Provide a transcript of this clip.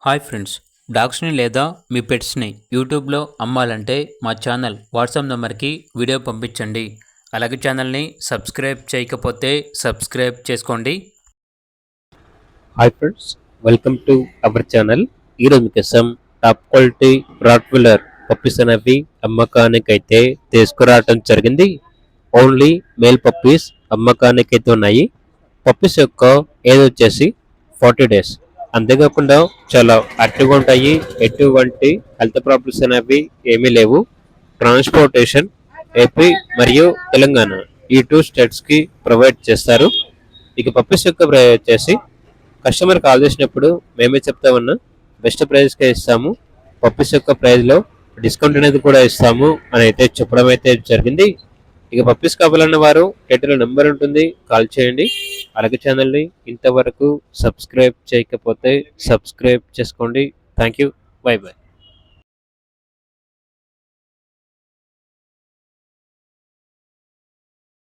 Hi friends, డాగ్స్ని లేదా మీ పెట్స్ని యూట్యూబ్లో అమ్మాలంటే మా ఛానల్ వాట్సాప్ నెంబర్కి వీడియో పంపించండి. అలాగే ఛానల్ని సబ్స్క్రైబ్ చేయకపోతే సబ్స్క్రైబ్ చేసుకోండి. Hi friends, welcome to our channel. ఈరోజు మీకోసం టాప్ క్వాలిటీ రాట్వీలర్ పప్పీస్ అనేవి అమ్మకానికి అయితే తీసుకురావడం జరిగింది. ఓన్లీ మేల్ పప్పీస్ అమ్మకానికి అయితే ఉన్నాయి. పప్పీస్ యొక్క ఏజ్ వచ్చేసి 40 days. అంతేకాకుండా చాలా యాక్టివ్గా ఉంటాయి. ఎటువంటి హెల్త్ ప్రాబ్లమ్స్ అనేవి ఏమీ లేవు. ట్రాన్స్పోర్టేషన్ ఏపీ మరియు తెలంగాణ ఈ 2 స్టేట్స్కి ప్రొవైడ్ చేస్తారు. ఇక పప్పీస్ యొక్క ప్రైస్ వచ్చేసి కస్టమర్ కాల్ చేసినప్పుడు మేమే చెప్తామన్నా బెస్ట్ ప్రైస్కే ఇస్తాము. పప్పీస్ యొక్క ప్రైస్లో డిస్కౌంట్ అనేది కూడా ఇస్తాము అని అయితే చెప్పడం అయితే జరిగింది. ఇక పప్పీస్ కావాలన్న వారు టైటిల్లో నెంబర్ ఉంటుంది, కాల్ చేయండి. అలాగే ఛానల్ని ఇంతవరకు సబ్స్క్రైబ్ చేయకపోతే సబ్స్క్రైబ్ చేసుకోండి. Thank you, by by.